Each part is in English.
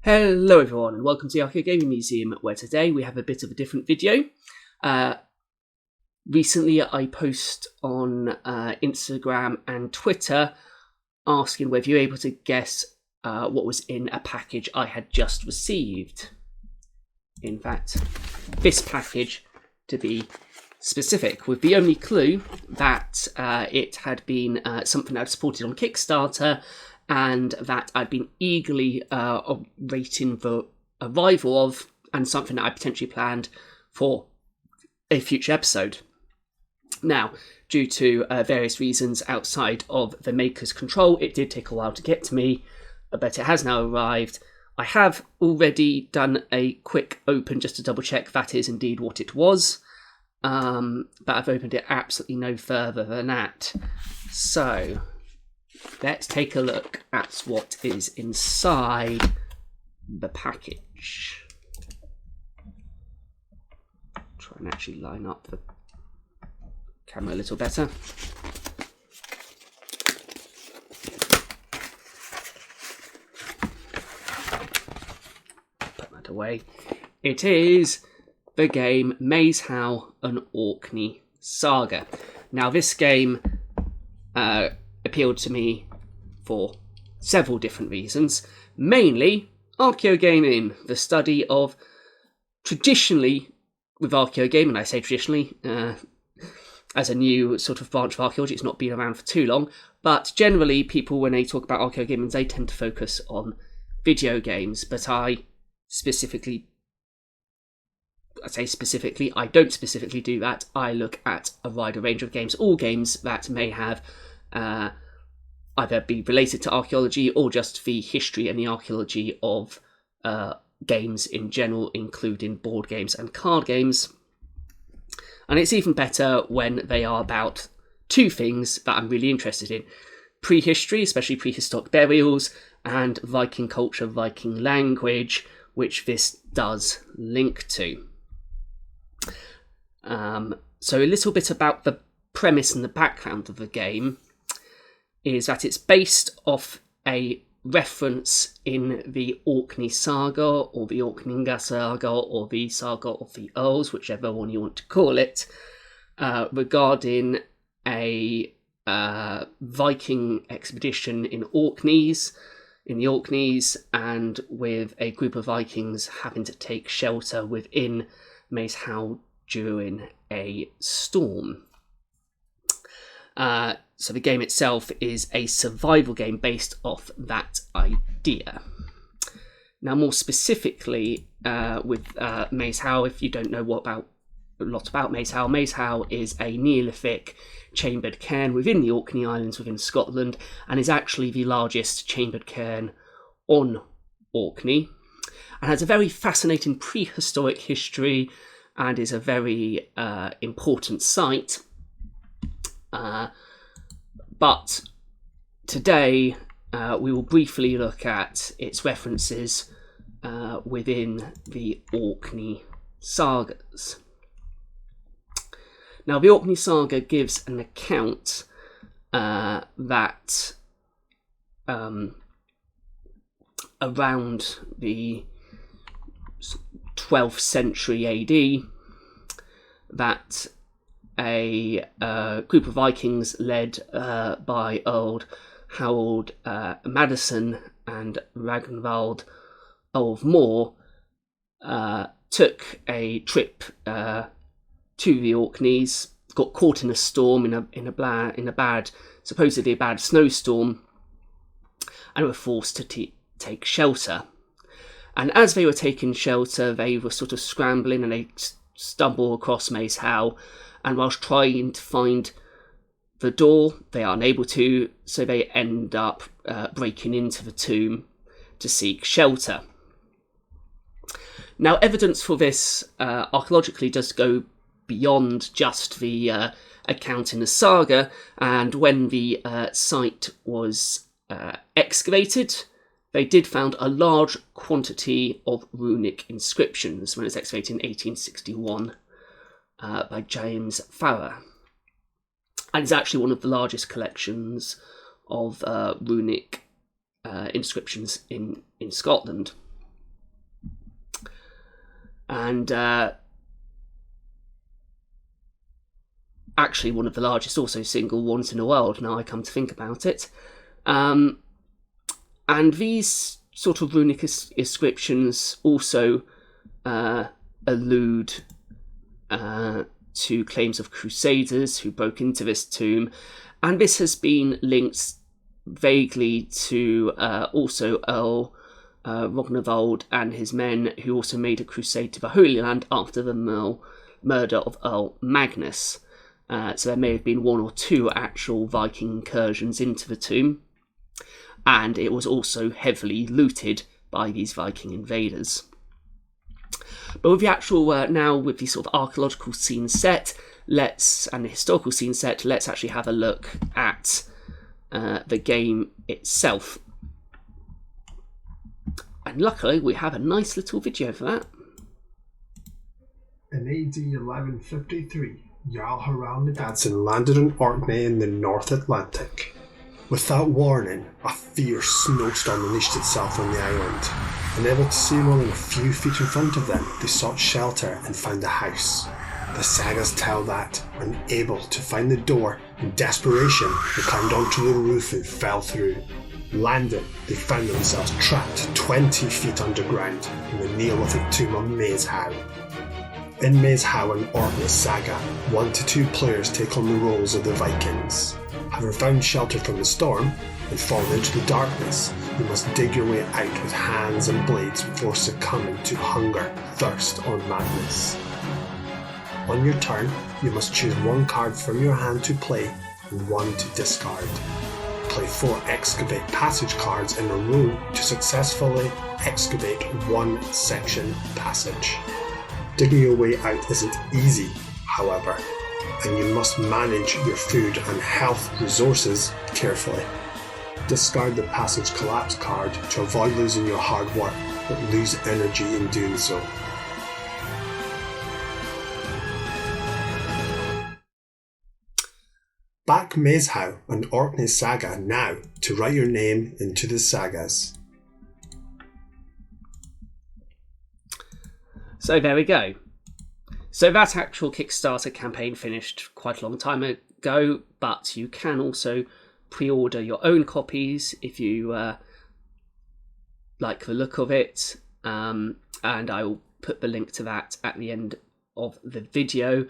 Hello everyone and welcome to the Archaeogaming Museum, where today we have a bit of a different video. Recently I post on Instagram and Twitter asking whether you're able to guess what was in a package I had just received. In fact, this package to be specific, with the only clue that it had been something I'd supported on Kickstarter and that I'd been eagerly awaiting the arrival of, and something that I potentially planned for a future episode. Now, due to various reasons outside of the maker's control, it did take a while to get to me, but it has now arrived. I have already done a quick open just to double check that is indeed what it was, but I've opened it absolutely no further than that. So let's take a look at what is inside the package. Try and actually line up the camera a little better. Put that away. It is the game Meshowe, an Orkney Saga. Now, this game appealed to me for several different reasons. Mainly, Archaeogaming, the study of traditionally, with Archaeogaming, I say traditionally, as a new sort of branch of archaeology, it's not been around for too long, but generally people, when they talk about Archaeogaming, they tend to focus on video games, but I don't specifically do that. I look at a wider range of games, all games that may have either be related to archaeology or just the history and the archaeology of games in general, including board games and card games. And it's even better when they are about two things that I'm really interested in: prehistory, especially prehistoric burials, and Viking culture, Viking language, which this does link to. So a little bit about the premise and the background of the game is that it's based off a reference in the Orkney Saga, or the Orkney Saga, or the Saga of the Earls, whichever one you want to call it, regarding a Viking expedition in the Orkneys, and with a group of Vikings having to take shelter within Meshowe during a storm. So the game itself is a survival game based off that idea. Now, more specifically, with Meshowe, if you don't know a lot about Meshowe, Meshowe is a Neolithic chambered cairn within the Orkney Islands within Scotland, and is actually the largest chambered cairn on Orkney, and has a very fascinating prehistoric history, and is a very important site. But today we will briefly look at its references within the Orkney Sagas. Now, the Orkney Saga gives an account that around the 12th century AD, that a group of Vikings led by Earl Harold Madison and Ragnvald of Moor took a trip to the Orkneys, got caught in a storm, in a supposedly bad snowstorm, and were forced to take shelter. And as they were taking shelter, they were sort of scrambling, and they stumble across Meshowe, and whilst trying to find the door, they are unable to, so they end up breaking into the tomb to seek shelter. Now, evidence for this archaeologically does go beyond just the account in the saga, and when the site was excavated, they did found a large quantity of runic inscriptions when it was excavated in 1861 by James Farrer. And it's actually one of the largest collections of runic inscriptions in Scotland. and actually one of the largest also single ones in the world, now I come to think about it. And these sort of runic inscriptions also allude to claims of crusaders who broke into this tomb, and this has been linked vaguely to also Earl Rognvald and his men, who also made a crusade to the Holy Land after the murder of Earl Magnus. So there may have been 1 or 2 actual Viking incursions into the tomb, and it was also heavily looted by these Viking invaders. But with the actual, now with the sort of archaeological scene set, and the historical scene set, let's actually have a look at the game itself. And luckily we have a nice little video for that. In AD 1153, Jarl Harald the Dadsson landed on Orkney in the North Atlantic. Without warning, a fierce snowstorm unleashed itself on the island. Unable to see more than a few feet in front of them, they sought shelter and found a house. The sagas tell that, unable to find the door, in desperation, they climbed onto the roof and fell through. Landing, they found themselves trapped 20 feet underground in the Neolithic tomb of Maeshowe. In Maeshowe and Orkney Saga, 1 to 2 players take on the roles of the Vikings. Having found shelter from the storm and fallen into the darkness, you must dig your way out with hands and blades before succumbing to hunger, thirst, or madness. On your turn, you must choose 1 card from your hand to play and 1 to discard. Play 4 excavate passage cards in a row to successfully excavate 1 section passage. Digging your way out isn't easy, however, and you must manage your food and health resources carefully. Discard the passage collapse card to avoid losing your hard work, but lose energy in doing so. Back Maeshowe and Orkney Saga now to write your name into the sagas. So there we go. So that actual Kickstarter campaign finished quite a long time ago, but you can also pre-order your own copies if you like the look of it, and I will put the link to that at the end of the video.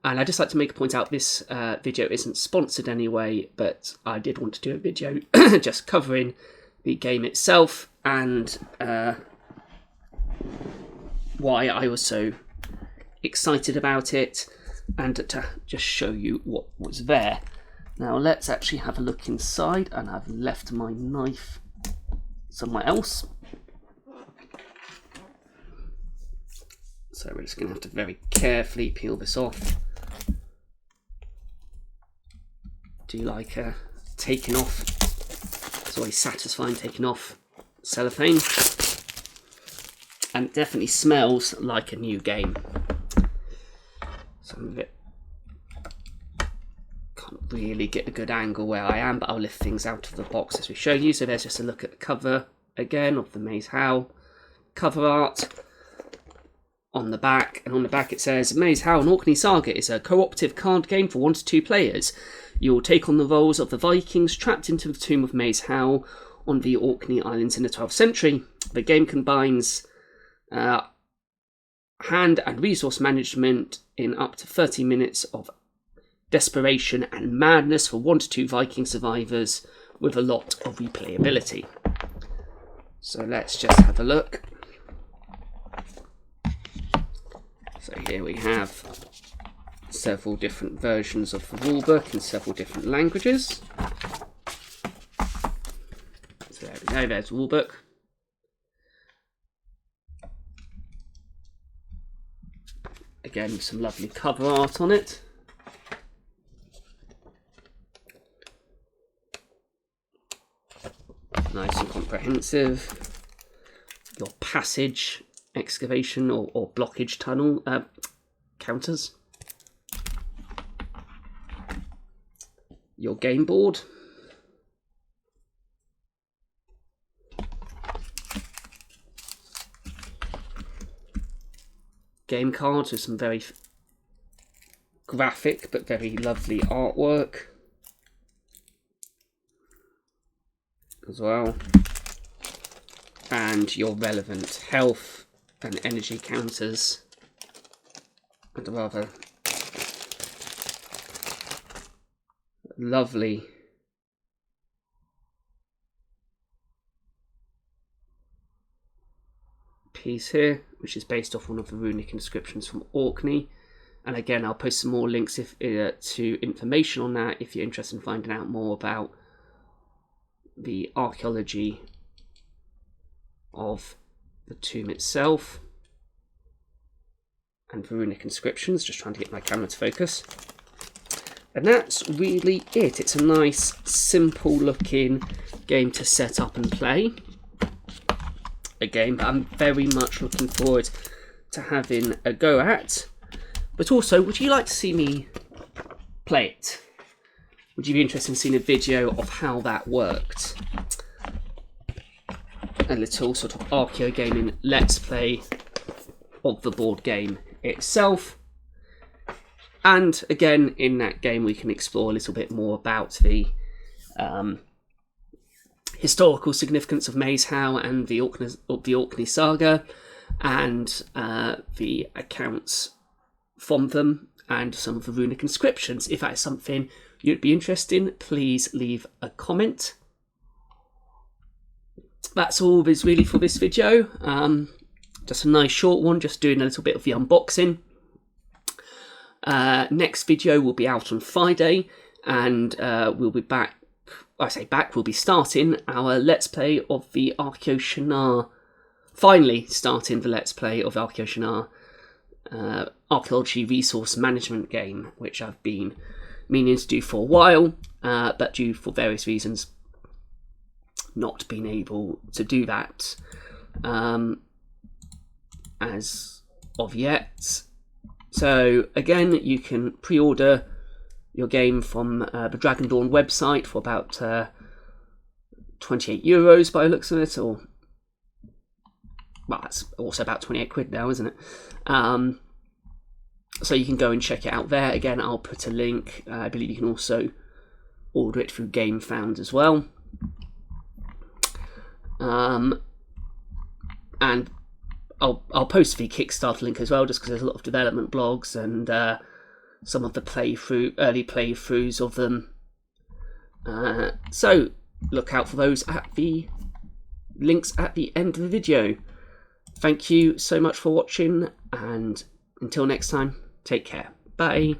And I'd just like to make a point out, this video isn't sponsored anyway, but I did want to do a video just covering the game itself and why I was so excited about it, and to just show you what was there. Now let's actually have a look inside, and I've left my knife somewhere else. So we're just going to have to very carefully peel this off. Do you like taking off? It's always satisfying taking off cellophane. And it definitely smells like a new game. Some of it can't really get a good angle where I am, but I'll lift things out of the box as we show you. So there's just a look at the cover again of the Maeshowe cover art on the back. And on the back it says, Maeshowe and Orkney Saga is a cooperative card game for 1 to 2 players. You will take on the roles of the Vikings trapped into the tomb of Maeshowe on the Orkney Islands in the 12th century. The game combines hand and resource management in up to 30 minutes of desperation and madness for 1 to 2 Viking survivors with a lot of replayability. So let's just have a look. So here we have several different versions of the rulebook in several different languages. So there we go, there's the rulebook. Again, some lovely cover art on it. Nice and comprehensive. Your passage, excavation or blockage tunnel counters. Your game board. game cards with some very graphic but very lovely artwork as well, and your relevant health and energy counters, and a rather lovely piece here, which is based off one of the runic inscriptions from Orkney. And again, I'll post some more links to information on that if you're interested in finding out more about the archaeology of the tomb itself and the runic inscriptions. Just trying to get my camera to focus. And that's really it. It's a nice, simple looking game to set up and play. A game that I'm very much looking forward to having a go at. But also, would you like to see me play it? Would you be interested in seeing a video of how that worked? A little sort of Archaeogaming Let's Play of the board game itself. And again, in that game we can explore a little bit more about the historical significance of Maeshowe and the Orkney Saga, and the accounts from them, and some of the runic inscriptions. If that is something you'd be interested in, please leave a comment. That's all there's really for this video. Just a nice short one, just doing a little bit of the unboxing. Next video will be out on Friday, and we'll be back. I say back, we'll be starting our Let's Play of the Archaeogaming. Finally starting the Let's Play of Archaeogaming Archaeology Resource Management game, which I've been meaning to do for a while, but due for various reasons not been able to do that as of yet. So again, you can pre-order your game from the Dragon Dawn website for about €28 by the looks of it, or well, that's also about 28 quid now, isn't it? So you can go and check it out there. Again, I'll put a link. I believe you can also order it through GameFound as well. And I'll post the Kickstarter link as well, just because there's a lot of development blogs and some of the early playthroughs of them. So look out for those at the links at the end of the video. Thank you so much for watching, and until next time, take care. Bye.